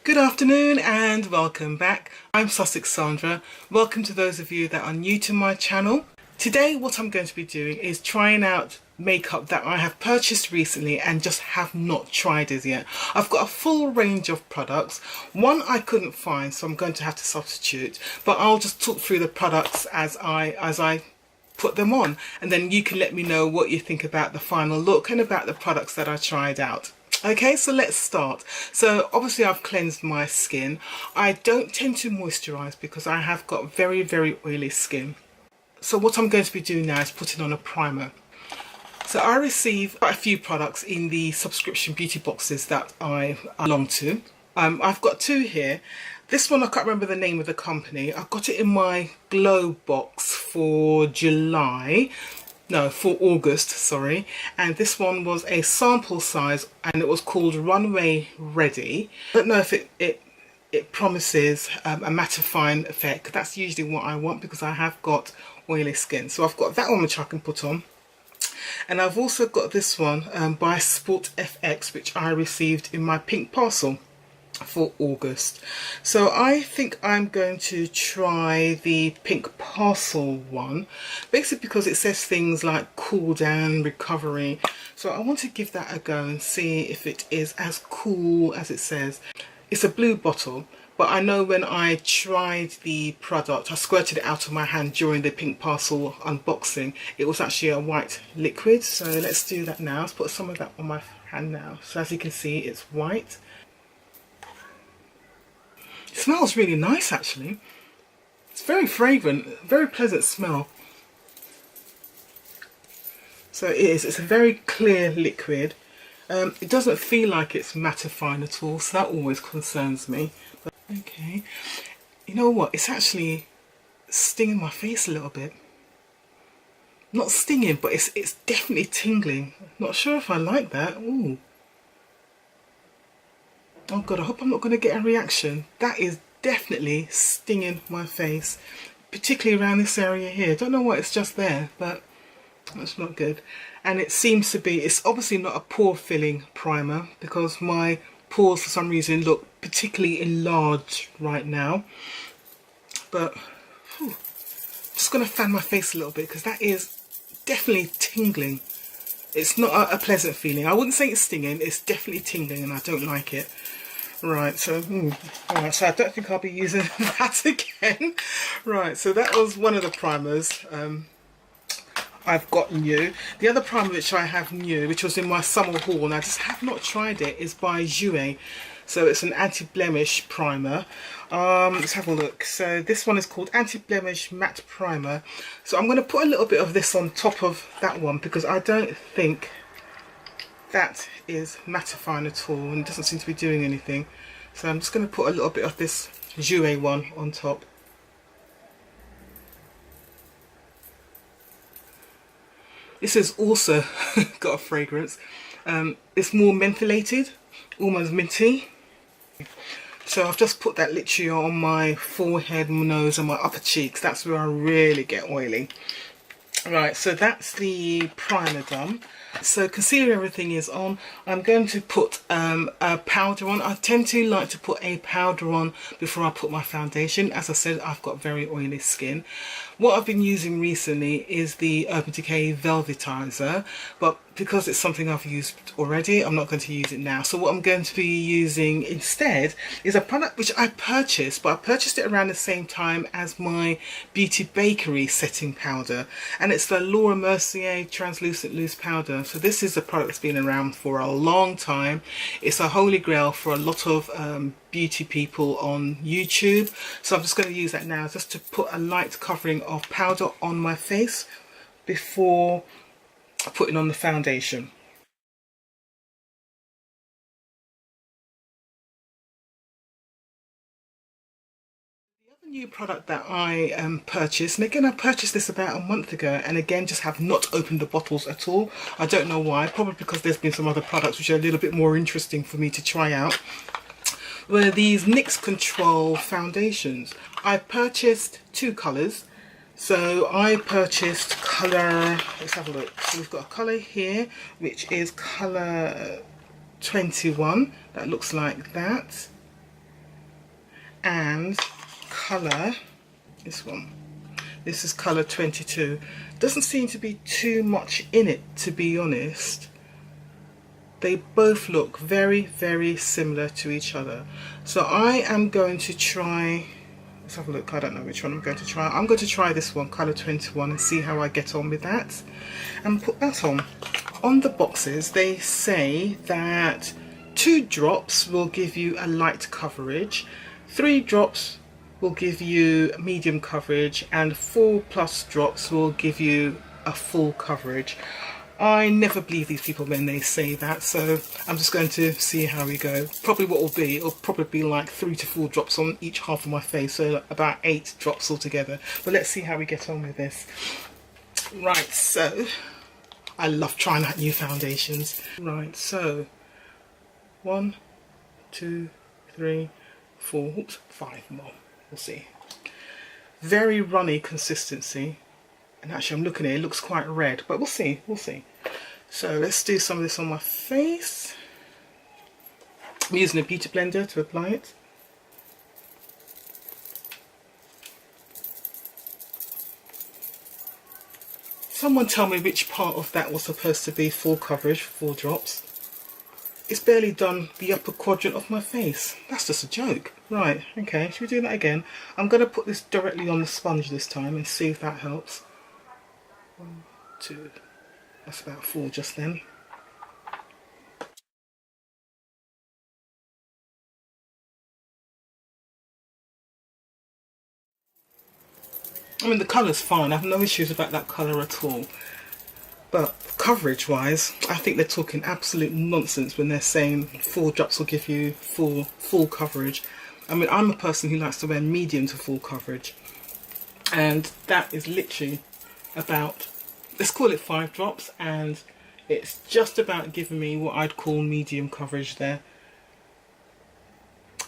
Good afternoon and welcome back. I'm Sussex Sandra. Welcome to those of you that are new to my channel. Today what I'm going to be doing is trying out makeup that I have purchased recently and just have not tried as yet. I've got a full range of products. One I couldn't find, so I'm going to have to substitute, but I'll just talk through the products as I put them on, and then you can let me know what you think about the final look and about the products that I tried out. Okay, so let's start. So obviously I've cleansed my skin. I don't tend to moisturize because I have got very, very oily skin. So what I'm going to be doing now is putting on a primer. So I receive quite a few products in the subscription beauty boxes that I belong to. I've got two here. This one I can't remember the name of the company. I've got it in my glow box for August, sorry, and this one was a sample size and it was called Runway Ready. I don't know if it promises a mattifying effect. That's usually what I want because I have got oily skin. So I've got that one which I can put on, and I've also got this one by Sport FX which I received in my pink parcel for August. So I think I'm going to try the pink parcel one, basically because it says things like cool down, recovery, so I want to give that a go and see if it is as cool as it says. It's a blue bottle, but I know when I tried the product, I squirted it out of my hand during the pink parcel unboxing, it was actually a white liquid. So let's do that now. Let's put some of that on my hand now. So as you can see, it's white. It smells really nice actually. It's very fragrant, very pleasant smell. So it is, it's a very clear liquid. It doesn't feel like it's mattifying at all, so that always concerns me. But, okay, you know what, it's actually stinging my face a little bit. Not stinging, but it's definitely tingling. Not sure if I like that. Ooh. Oh god, I hope I'm not going to get a reaction. That is definitely stinging my face, particularly around this area here. Don't know why it's just there, but that's not good. And it seems to be, it's obviously not a pore filling primer because my pores for some reason look particularly enlarged right now. But I'm just going to fan my face a little bit because that is definitely tingling. It's not a pleasant feeling. I wouldn't say it's stinging, it's definitely tingling and I don't like it. Right, so alright, so I don't think I'll be using that again. Right, so that was one of the primers I've got new. The other primer which I have new, which was in my summer haul and I just have not tried it, is by GRWM. So it's an anti-blemish primer. Let's have a look. So this one is called Anti-Blemish Matte Primer. So I'm going to put a little bit of this on top of that one because I don't think that is mattifying at all and doesn't seem to be doing anything. So I'm just going to put a little bit of this GRWM one on top. This has also got a fragrance. It's more mentholated, almost minty. So I've just put that literally on my forehead, my nose and my upper cheeks. That's where I really get oily. Right, so that's the primer done. So concealer, everything is on. I'm going to put a powder on. I tend to like to put a powder on before I put my foundation. As I said, I've got very oily skin. What I've been using recently is the Urban Decay Velvetizer, but because it's something I've used already, I'm not going to use it now. So what I'm going to be using instead is a product which I purchased, but I purchased it around the same time as my Beauty Bakery setting powder, and it's the Laura Mercier Translucent Loose Powder. So this is a product that's been around for a long time. It's a holy grail for a lot of beauty people on YouTube. So I'm just going to use that now just to put a light covering of powder on my face before putting on the foundation. The other new product that I purchased, and again I purchased this about a month ago and again just have not opened the bottles at all. I don't know why, probably because there's been some other products which are a little bit more interesting for me to try out, were these Nyx Control foundations. I purchased two colours. So I purchased colour, let's have a look. So we've got a colour here, which is colour 21, that looks like that. And colour, this one, this is colour 22. Doesn't seem to be too much in it, to be honest. They both look very, very similar to each other. So I am going to try, let's have a look, I don't know which one I'm going to try. I'm going to try this one, colour 21, and see how I get on with that. And put that on. On the boxes, they say that 2 drops will give you a light coverage, 3 drops will give you medium coverage, and 4+ drops will give you a full coverage. I never believe these people when they say that, so I'm just going to see how we go. Probably what will be, it'll probably be like 3 to 4 drops on each half of my face, so about 8 drops altogether. But let's see how we get on with this. Right, so I love trying out new foundations. Right, so 1, 2, 3, 4, oops, 5 more. We'll see. Very runny consistency. And actually I'm looking at it, it looks quite red, but we'll see, we'll see. So let's do some of this on my face. I'm using a beauty blender to apply it. Someone tell me which part of that was supposed to be full coverage, 4 drops. It's barely done the upper quadrant of my face. That's just a joke. Right, okay, should we do that again? I'm going to put this directly on the sponge this time and see if that helps. 1, 2, that's about 4 just then. I mean, the colour's fine, I have no issues about that colour at all. But coverage wise, I think they're talking absolute nonsense when they're saying 4 drops will give you full coverage. I mean, I'm a person who likes to wear medium to full coverage. And that is literally about, let's call it 5 drops, and it's just about giving me what I'd call medium coverage there.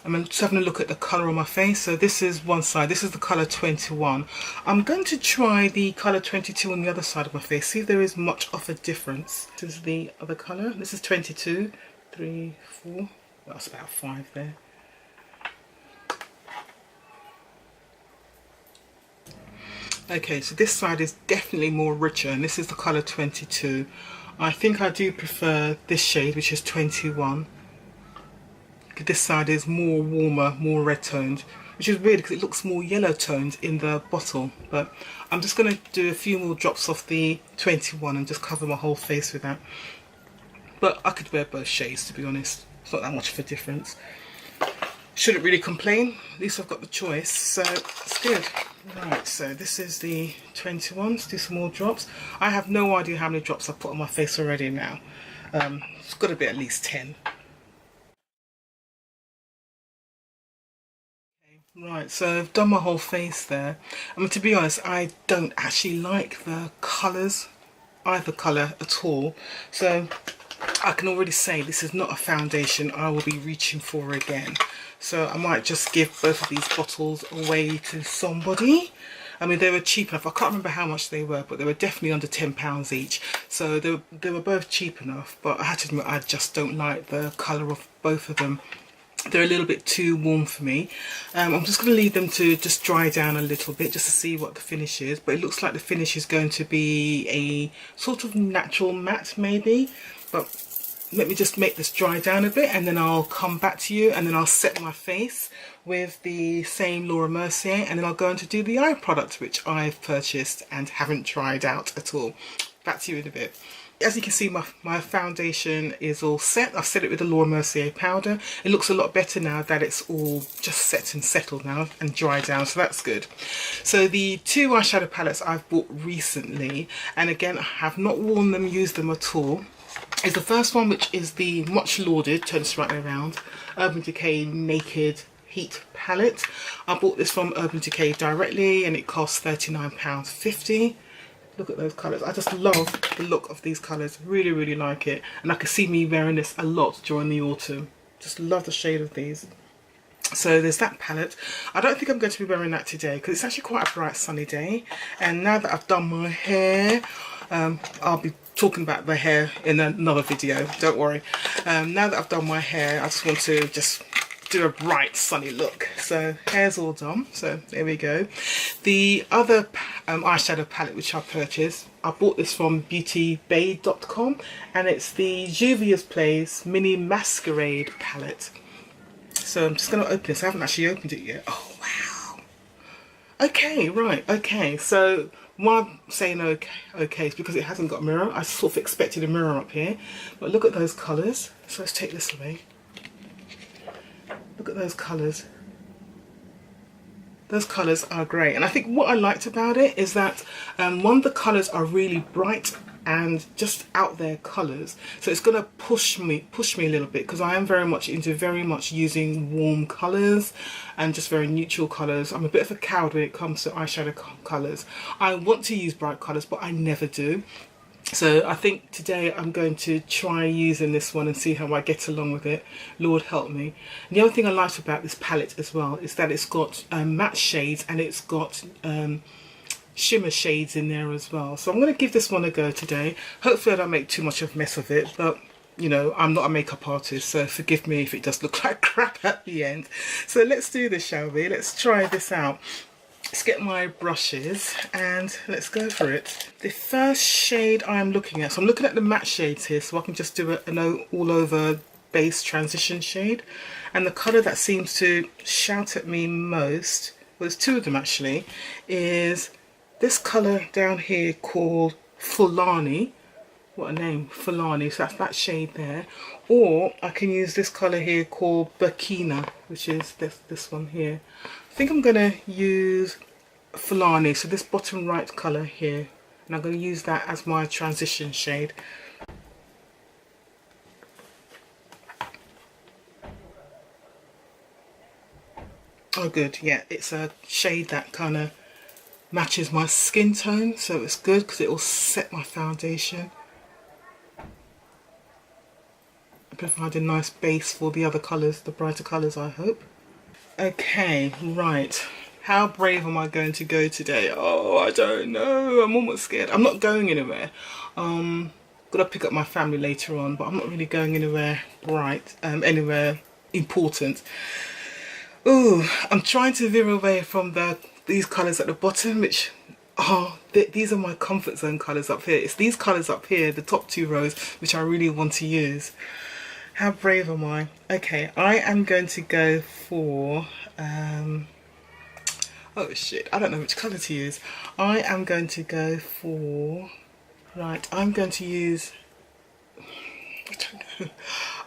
I'm just having a look at the colour on my face. So this is one side, this is the colour 21. I'm going to try the colour 22 on the other side of my face, see if there is much of a difference. This is the other colour, this is 22, 3, 4, that's about 5 there. Okay, so this side is definitely more richer, and this is the colour 22. I think I do prefer this shade, which is 21. This side is more warmer, more red toned, which is weird because it looks more yellow toned in the bottle. But I'm just going to do a few more drops of the 21 and just cover my whole face with that. But I could wear both shades, to be honest. It's not that much of a difference. Shouldn't really complain, at least I've got the choice, so it's good. Right, so this is the 21, let's do some more drops. I have no idea how many drops I've put on my face already now. It's got to be at least 10. Right, so I've done my whole face there. I mean, to be honest, I don't actually like the colours, either colour at all. So I can already say this is not a foundation I will be reaching for again. So I might just give both of these bottles away to somebody. I mean, they were cheap enough. I can't remember how much they were, but they were definitely under £10 each. So they were both cheap enough, but I had to admit I just don't like the colour of both of them. They're a little bit too warm for me. I'm just going to leave them to just dry down a little bit just to see what the finish is. But it looks like the finish is going to be a sort of natural matte maybe. But let me just make this dry down a bit and then I'll come back to you, and then I'll set my face with the same Laura Mercier, and then I'll go on to do the eye product which I've purchased and haven't tried out at all. Back to you in a bit. As you can see, my foundation is all set. I've set it with the Laura Mercier powder. It looks a lot better now that it's all just set and settled now and dried down, so that's good. So the 2 eyeshadow palettes I've bought recently, and again I have not worn them, used them at all, is the first one, which is the much lauded, turn this right around, Urban Decay Naked Heat palette. I bought this from Urban Decay directly and it cost £39.50. Look at those colours. I just love the look of these colours. Really, really like it. And I can see me wearing this a lot during the autumn. Just love the shade of these. So there's that palette. I don't think I'm going to be wearing that today because it's actually quite a bright sunny day. And now that I've done my hair, I'll be talking about the hair in another video, don't worry. Now that I've done my hair, I just want to just do a bright sunny look. So hair's all done, so there we go. The other eyeshadow palette which I purchased, I bought this from beautybae.com, and it's the Juvia's Place Mini Masquerade palette. So I'm just going to open this. I haven't actually opened it yet. Oh wow. Okay, right, okay. So why I'm saying okay is because it hasn't got a mirror. I sort of expected a mirror up here, but look at those colours. So let's take this away. Look at those colours. Those colours are great. And I think what I liked about it is that one, the colours are really bright and just out there colours. So it's going to push me a little bit, because I am very much into using warm colours and just very neutral colours. I'm a bit of a coward when it comes to eyeshadow colours. I want to use bright colours, but I never do. So I think today I'm going to try using this one and see how I get along with it. Lord help me. And the other thing I like about this palette as well is that it's got matte shades, and it's got shimmer shades in there as well. So I'm going to give this one a go today. Hopefully I don't make too much of a mess of it, but you know, I'm not a makeup artist, so forgive me if it does look like crap at the end. So let's do this, shall we? Let's try this out. Let's get my brushes and let's go for it. The first shade I'm looking at, so I'm looking at the matte shades here, so I can just do an all over base transition shade. And the colour that seems to shout at me most, well there's two of them actually, is this colour down here called Fulani. What a name, Fulani. So that's that shade there. Or I can use this colour here called Burkina, which is this one here. I think I'm going to use Fulani, so this bottom right colour here, and I'm going to use that as my transition shade. Oh good, yeah, it's a shade that kind of matches my skin tone, so it's good because it will set my foundation. Provide a nice base for the other colours, the brighter colours, I hope. Okay, right. How brave am I going to go today? Oh, I don't know. I'm almost scared. I'm not going anywhere. Gotta pick up my family later on, but I'm not really going anywhere anywhere important. Ooh, I'm trying to veer away from these colours at the bottom, which these are my comfort zone colours up here. It's these colours up here, the top two rows, which I really want to use. How brave am I? Okay, I am going to go for, oh shit, I don't know which colour to use. I am going to go for, right, I'm going to use, I don't know.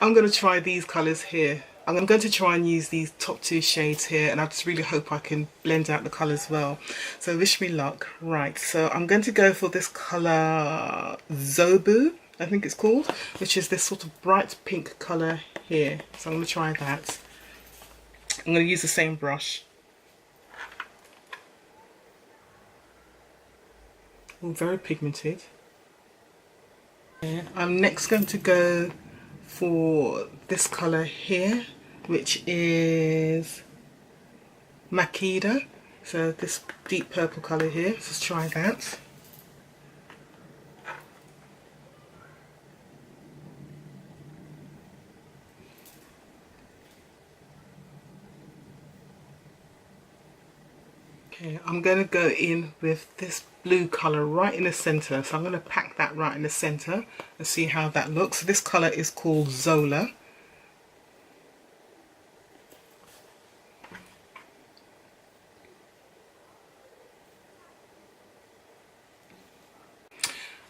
I'm going to try these colours here. I'm going to try and use these top two shades here, and I just really hope I can blend out the colours well. So wish me luck. Right, so I'm going to go for this colour Zobu, I think it's called, which is this sort of bright pink colour here. So I'm going to try that. I'm going to use the same brush. All very pigmented. I'm next going to go for this colour here, which is Makeda. So this deep purple colour here. Let's try that. Okay, I'm going to go in with this blue colour right in the centre. So I'm going to pack that right in the centre and see how that looks. So this colour is called Zola.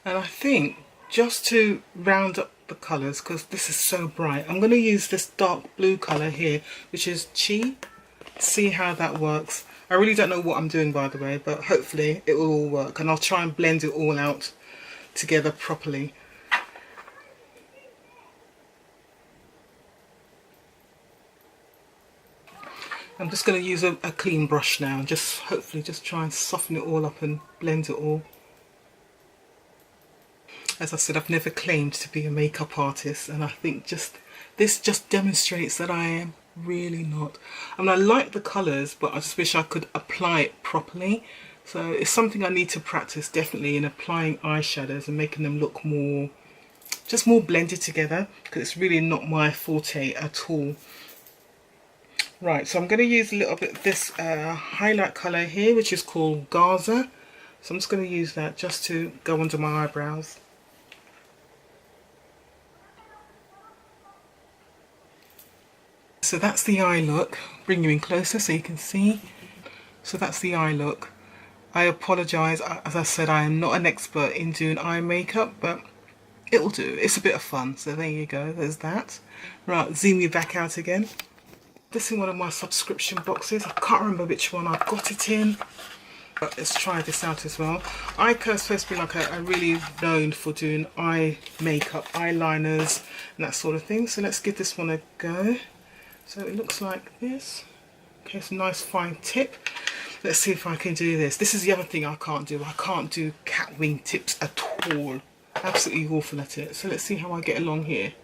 And I think just to round up the colours, because this is so bright, I'm going to use this dark blue colour here, which is Chi. See how that works. I really don't know what I'm doing, by the way, but hopefully it will all work, and I'll try and blend it all out together properly. I'm just going to use a clean brush now and just hopefully just try and soften it all up and blend it all. As I said, I've never claimed to be a makeup artist, and I think this just demonstrates that I am really not. I mean, I like the colours, but I just wish I could apply it properly. So it's something I need to practice definitely in applying eyeshadows and making them look more, just more blended together, because it's really not my forte at all. Right, so I'm going to use a little bit of this highlight colour here, which is called Gaza. So I'm just going to use that just to go under my eyebrows. So that's the eye look. Bring you in closer so you can see. So that's the eye look. I apologise, as I said, I am not an expert in doing eye makeup, but it'll do. It's a bit of fun. So there you go, there's that. Right, zoom you back out again. This is one of my subscription boxes. I can't remember which one I got it in. But let's try this out as well. Ica's supposed to be like a really known for doing eye makeup, eyeliners and that sort of thing. So let's give this one a go. So it looks like this. Okay, it's a nice fine tip. Let's see if I can do this. This is the other thing I can't do. I can't do cat wing tips at all. Absolutely awful at it. So let's see how I get along here.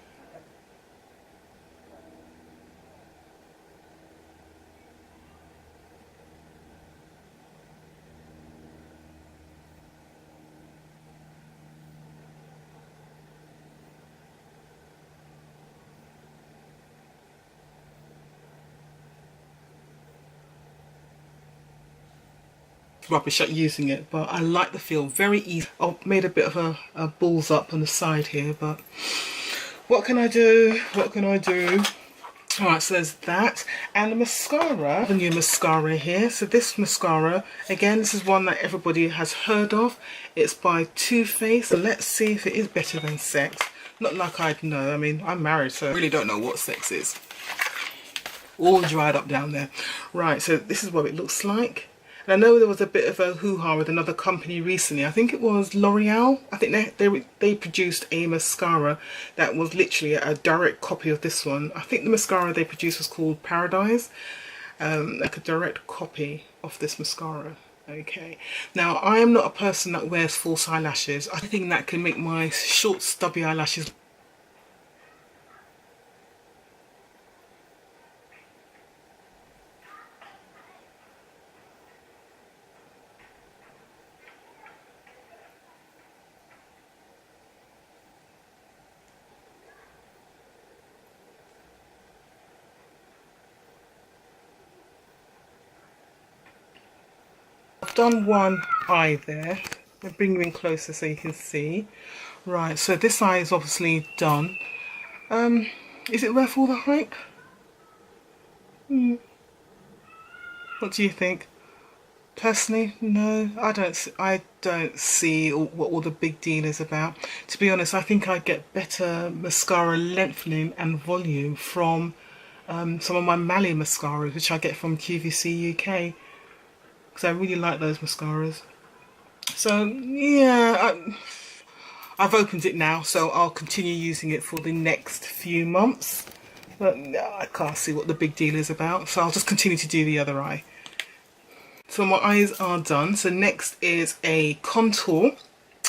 Rubbish at using it, but I like the feel. Very easy. I've made a bit of a balls up on the side here, but what can I do? What can I do? Alright, so there's that. And the mascara, the new mascara here. So this mascara, again, this is one that everybody has heard of. It's by Too Faced. So let's see if it is better than Sept. Not like I'd know. I mean, I'm married, so I really don't know what Sept is. All dried up down there. Right, so this is what it looks like. And I know there was a bit of a hoo-ha with another company recently. I think it was L'Oreal. I think they produced a mascara that was literally a direct copy of this one. I think the mascara they produced was called Paradise. Like a direct copy of this mascara. Okay. Now, I am not a person that wears false eyelashes. I think that can make my short, stubby eyelashes done one eye there. I'll bring you in closer so you can see. Right, so this eye is obviously done. Is it worth all the hype? What do you think? Personally, no, I don't see what all the big deal is about. To be honest, I think I get better mascara lengthening and volume from some of my Mally mascaras, which I get from QVC UK. Because I really like those mascaras. So yeah, I've opened it now, so I'll continue using it for the next few months. But I can't see what the big deal is about, so I'll just continue to do the other eye. So my eyes are done. So next is a contour.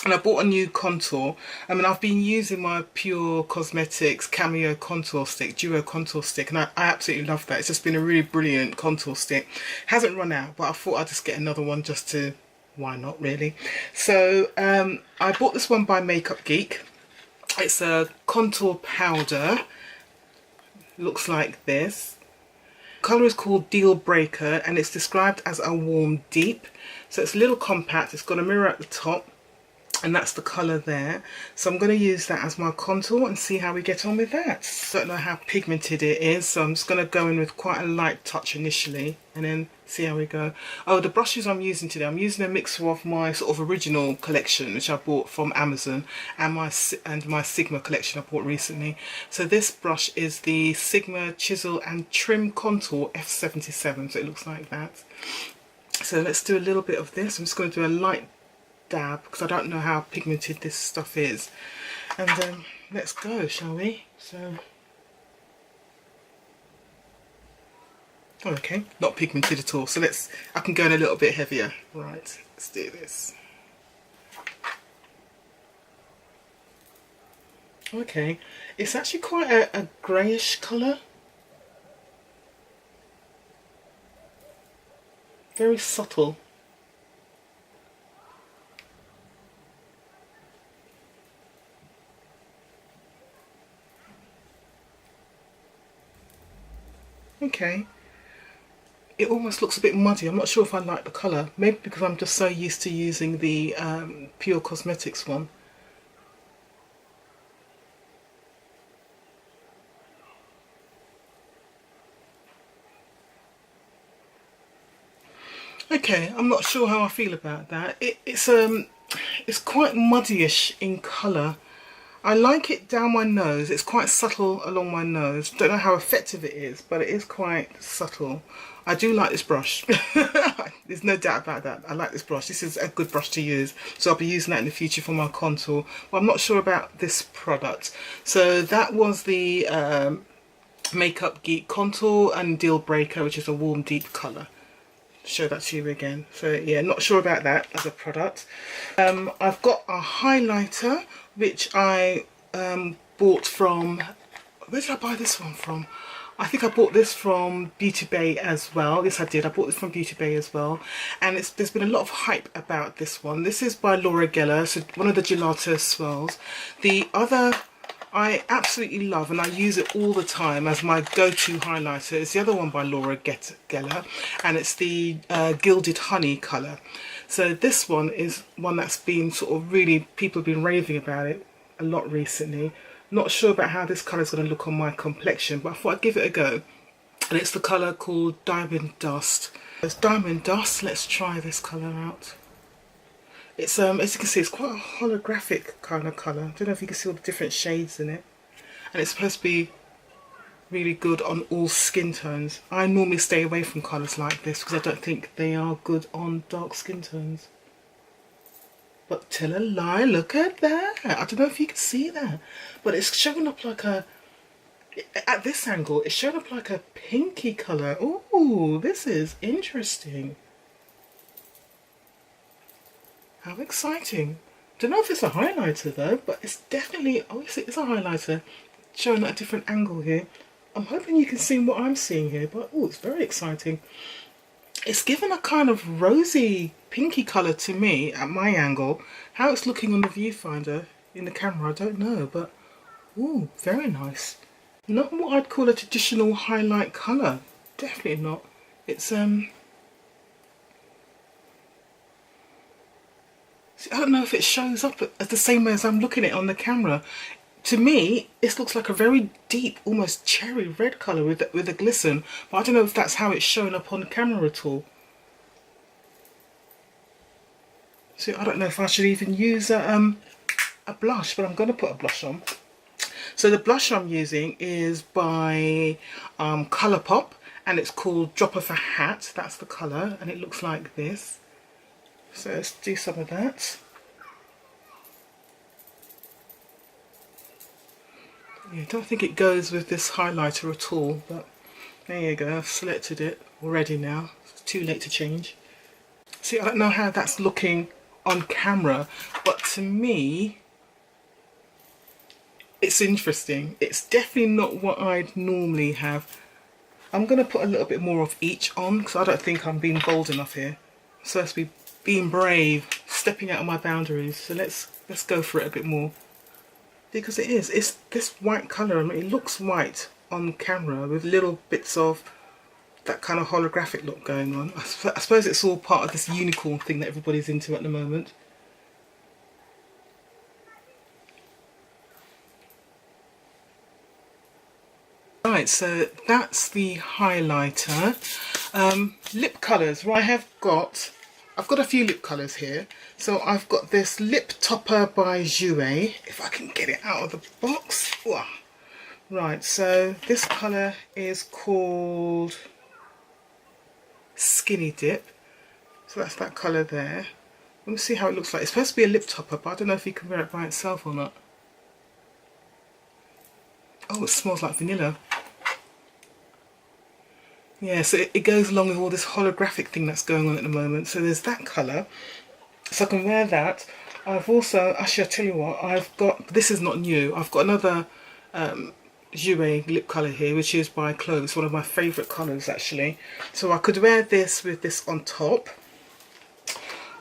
And I bought a new contour. I mean, I've been using my Pure Cosmetics Cameo Contour Stick, Duo Contour Stick, and I absolutely love that. It's just been a really brilliant contour stick. Hasn't run out, but I thought I'd just get another one just to, why not really? So I bought this one by Makeup Geek. It's a contour powder. Looks like this. Colour is called Deal Breaker, and it's described as a warm deep. So it's a little compact. It's got a mirror at the top. And that's the colour there. So I'm going to use that as my contour and see how we get on with that. Don't know how pigmented it is, so I'm just going to go in with quite a light touch initially and then see how we go. Oh, the brushes I'm using today, I'm using a mixture of my sort of original collection, which I bought from Amazon, and my Sigma collection I bought recently. So this brush is the Sigma Chisel and Trim Contour F77, so it looks like that. So let's do a little bit of this. I'm just going to do a light dab because I don't know how pigmented this stuff is, and let's go, shall we? So okay, not pigmented at all, so I can go in a little bit heavier. Right, let's do this. Okay, it's actually quite a greyish colour. very subtle. Okay, it almost looks a bit muddy. I'm not sure if I like the colour. Maybe because I'm just so used to using the Pure Cosmetics one. Okay, I'm not sure how I feel about that. It's quite muddyish in colour. I like it down my nose. It's quite subtle along my nose. Don't know how effective it is, but it is quite subtle. I do like this brush. There's no doubt about that. I like this brush. This is a good brush to use. So I'll be using that in the future for my contour. But I'm not sure about this product. So that was the Makeup Geek Contour and Deal Breaker, which is a warm deep colour. Show that to you again. So yeah, not sure about that as a product. I've got a highlighter which I bought from, where did I buy this one from? I think I bought this from Beauty Bay as well. Yes, I did. I bought this from Beauty Bay as well. And there's been a lot of hype about this one. This is by Laura Geller, so one of the gelato swirls. The other I absolutely love, and I use it all the time as my go-to highlighter. It's the other one by Laura Geller, and it's the Gilded Honey colour. So this one is one that's been sort of really, people have been raving about it a lot recently. Not sure about how this colour is going to look on my complexion, but I thought I'd give it a go. And it's the colour called Diamond Dust. It's Diamond Dust. Let's try this colour out. It's as you can see, it's quite a holographic kind of colour. I don't know if you can see all the different shades in it. And it's supposed to be really good on all skin tones. I normally stay away from colours like this because I don't think they are good on dark skin tones. But tell a lie, look at that. I don't know if you can see that. But it's showing up like a, at this angle, it's showing up like a pinky colour. Ooh, this is interesting. How exciting. Don't know if it's a highlighter though, but it's definitely, oh yes, it is a highlighter. Showing at a different angle here. I'm hoping you can see what I'm seeing here, but oh, it's very exciting. It's given a kind of rosy, pinky colour to me at my angle. How it's looking on the viewfinder in the camera, I don't know, but oh, very nice. Not what I'd call a traditional highlight colour. Definitely not. It's I don't know if it shows up as the same way as I'm looking at it on the camera. To me, this looks like a very deep, almost cherry red colour with a glisten. But I don't know if that's how it's showing up on camera at all. So I don't know if I should even use a blush, but I'm going to put a blush on. So the blush I'm using is by Colourpop, and it's called Drop of a Hat. That's the colour, and it looks like this. So let's do some of that. Yeah, I don't think it goes with this highlighter at all, but there you go. I've selected it already now. It's too late to change. See, I don't know how that's looking on camera, but to me, it's interesting. It's definitely not what I'd normally have. I'm going to put a little bit more of each on because I don't think I'm being bold enough here. So let's be being brave, stepping out of my boundaries. So let's go for it a bit more, because it's this white colour. I mean, it looks white on camera with little bits of that kind of holographic look going on. I suppose it's all part of this unicorn thing that everybody's into at the moment. Right, so that's the highlighter. Lip colours. Right, I've got a few lip colours here. So I've got this lip topper by Jouer, if I can get it out of the box. Ooh. Right, so this colour is called Skinny Dip. So that's that colour there. Let me see how it looks like. It's supposed to be a lip topper, but I don't know if you can wear it by itself or not. Oh, it smells like vanilla. Yeah, so it goes along with all this holographic thing that's going on at the moment. So there's that colour. So I can wear that. I've also, actually I'll tell you what, I've got, this is not new, I've got another Jouer lip colour here, which is by Chloe. It's one of my favourite colours actually. So I could wear this with this on top.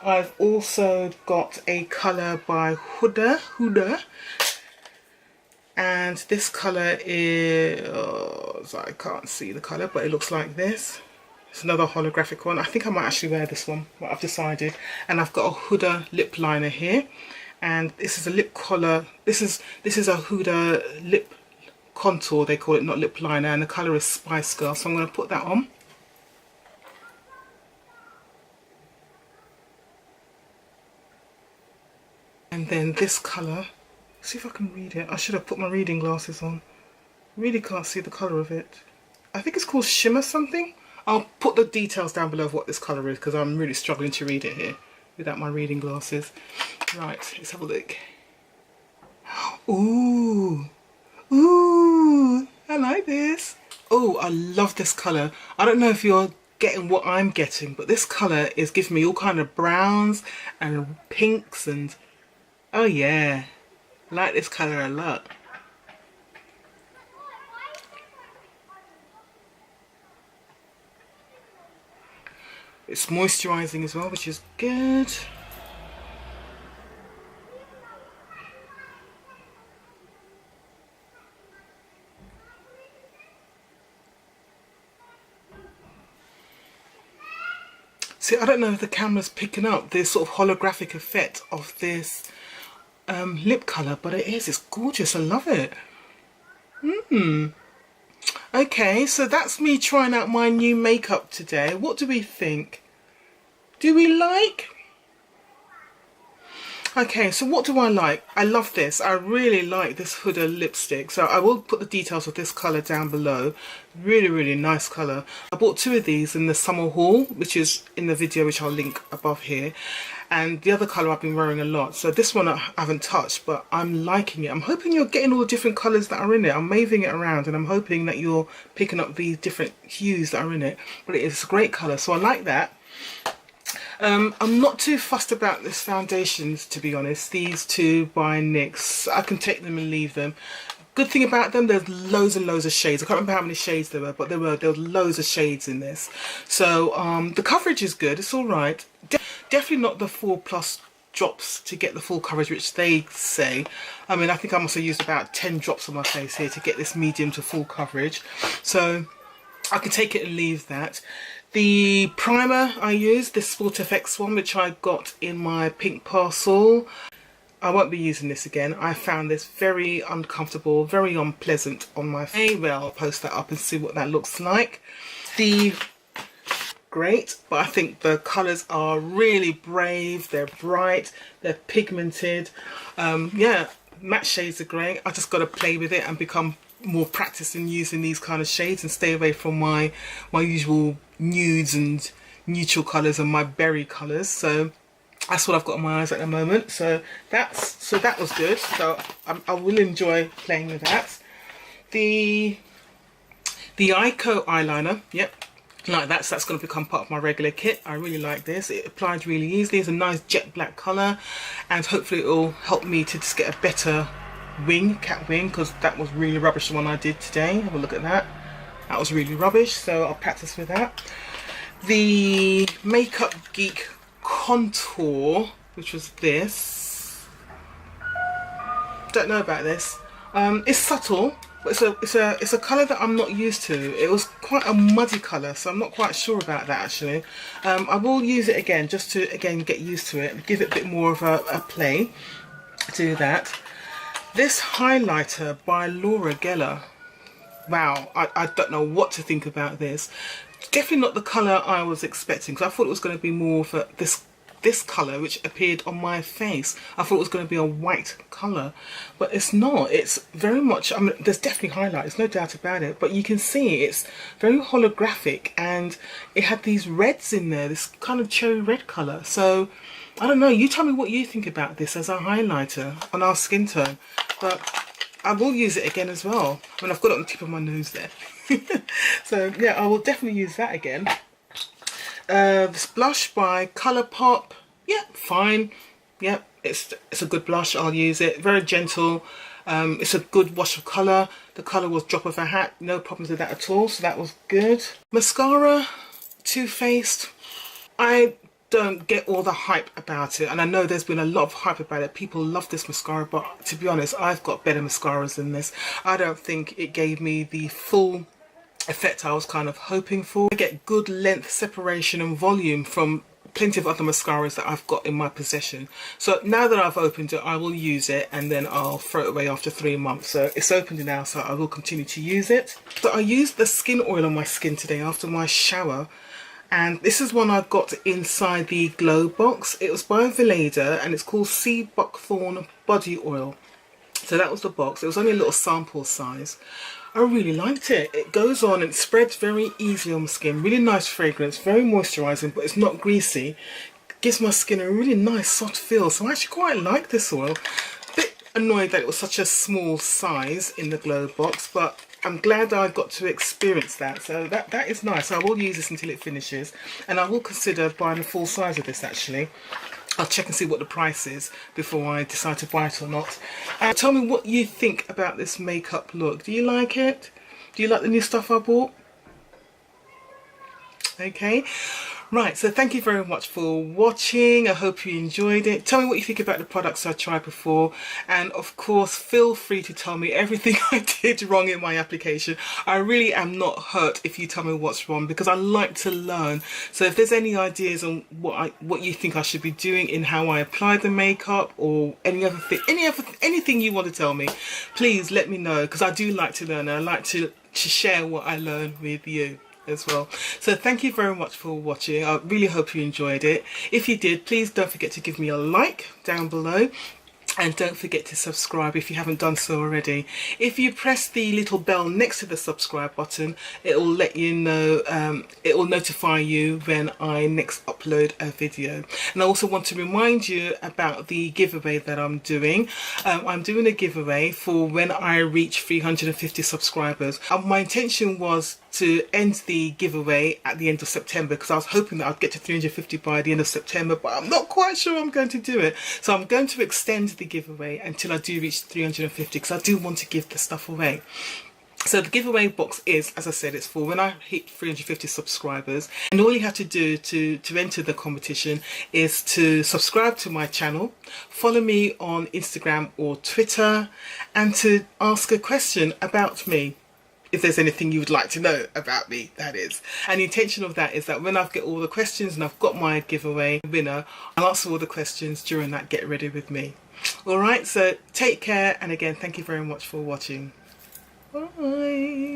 I've also got a colour by Huda. And this colour is, so I can't see the colour, but it looks like this. It's another holographic one. I think I might actually wear this one, but I've decided. And I've got a Huda lip liner here. And this is a lip color. This is a Huda lip contour, they call it, not lip liner. And the colour is Spice Girl. So I'm going to put that on. And then this colour. See if I can read it. I should have put my reading glasses on. Really can't see the colour of it. I think it's called Shimmer something. I'll put the details down below of what this colour is because I'm really struggling to read it here without my reading glasses. Right, let's have a look. Ooh, ooh, I like this. Oh, I love this colour. I don't know if you're getting what I'm getting, but this colour is giving me all kind of browns and pinks and, oh yeah, I like this colour a lot. It's moisturising as well, which is good. See, I don't know if the camera's picking up this sort of holographic effect of this lip colour, but it is. It's gorgeous. I love it. Okay, so that's me trying out my new makeup today. What do we think? Do we like? Okay, so what do I like? I love this. I really like this Huda lipstick. So I will put the details of this colour down below. Really, really nice colour. I bought 2 of these in the summer haul, which is in the video, which I'll link above here. And the other colour I've been wearing a lot. So this one I haven't touched, but I'm liking it. I'm hoping you're getting all the different colours that are in it. I'm waving it around and I'm hoping that you're picking up these different hues that are in it. But it is a great colour, so I like that. I'm not too fussed about this foundations, to be honest. These 2 by NYX, I can take them and leave them. Good thing about them, there's loads and loads of shades. I can't remember how many shades there were, but there were loads of shades in this. So the coverage is good, it's all right. Definitely not the 4+ drops to get the full coverage, which they say. I mean, I think I must have used about 10 drops on my face here to get this medium to full coverage. So I can take it and leave that. The primer I used, this Sport FX one, which I got in my pink parcel. I won't be using this again. I found this very uncomfortable, very unpleasant on my face. Well, I'll post that up and see what that looks like. Great, but I think the colours are really brave, they're bright, they're pigmented. Yeah, matte shades are great. I just got to play with it and become more practiced in using these kind of shades and stay away from my usual nudes and neutral colours and my berry colours. So that's what I've got on my eyes at the moment. So that was good. So I will enjoy playing with that. The Ico eyeliner, yep, like that. So that's going to become part of my regular kit. I really like this. It applies really easily. It's a nice jet black colour, and hopefully it will help me to just get a better cat wing, because that was really rubbish, the one I did today. Have a look at that. That was really rubbish, so I'll practice with that. The Makeup Geek contour, which was this. Don't know about this. It's subtle, but it's a colour that I'm not used to. It was quite a muddy colour, so I'm not quite sure about that actually. I will use it again just to get used to it, give it a bit more of a play. Do that. This highlighter by Laura Geller. Wow, I don't know what to think about this. Definitely not the colour I was expecting, because I thought it was going to be more of this colour which appeared on my face. I thought it was going to be a white colour, but it's not. It's very much, I mean, there's definitely highlights, no doubt about it, but you can see it's very holographic, and it had these reds in there, this kind of cherry red colour. So I don't know, you tell me what you think about this as a highlighter on our skin tone. But I will use it again as well. I mean, I've got it on the tip of my nose there. So yeah, I will definitely use that again. This blush by Colourpop. Yeah, fine. Yeah, it's a good blush. I'll use it. Very gentle. It's a good wash of colour. The colour was drop of a hat, no problems with that at all, so that was good. Mascara, Too Faced. I don't get all the hype about it, and I know there's been a lot of hype about it. People love this mascara, but to be honest, I've got better mascaras than this. I don't think it gave me the full effect I was kind of hoping for. I get good length, separation and volume from plenty of other mascaras that I've got in my possession. So now that I've opened it, I will use it and then I'll throw it away after 3 months. So it's opened now, so I will continue to use it. So I used the skin oil on my skin today after my shower, and this is one I got inside the glow box. It was by Veleda and it's called Sea Buckthorn Body Oil. So that was the box. It was only a little sample size. I really liked it. It goes on and spreads very easily on the skin. Really nice fragrance, very moisturising, but it's not greasy. Gives my skin a really nice soft feel. So I actually quite like this oil. Bit annoyed that it was such a small size in the glow box, but I'm glad I got to experience that. So that is nice. I will use this until it finishes, and I will consider buying a full size of this actually. I'll check and see what the price is before I decide to buy it or not. And tell me what you think about this makeup look. Do you like it? Do you like the new stuff I bought? Okay. Right, so thank you very much for watching. I hope you enjoyed it. Tell me what you think about the products I tried before, and of course feel free to tell me everything I did wrong in my application. I really am not hurt if you tell me what's wrong, because I like to learn. So if there's any ideas on what you think I should be doing in how I apply the makeup, or anything you want to tell me, please let me know, because I do like to learn and I like to share what I learn with you as well. So thank you very much for watching. I really hope you enjoyed it. If you did, please don't forget to give me a like down below, and don't forget to subscribe if you haven't done so already. If you press the little bell next to the subscribe button, it will let you know, it will notify you when I next upload a video. And I also want to remind you about the giveaway that I'm doing. I'm doing a giveaway for when I reach 350 subscribers. My intention was to end the giveaway at the end of September, because I was hoping that I'd get to 350 by the end of September, but I'm not quite sure I'm going to do it. So I'm going to extend the giveaway until I do reach 350, because I do want to give the stuff away. So the giveaway box is, as I said, it's for when I hit 350 subscribers, and all you have to do to enter the competition is to subscribe to my channel, follow me on Instagram or Twitter, and to ask a question about me. If there's anything you would like to know about me, that is. And the intention of that is that when I get all the questions and I've got my giveaway winner, I'll answer all the questions during that Get Ready With Me. Alright, so take care, and again, thank you very much for watching. Bye.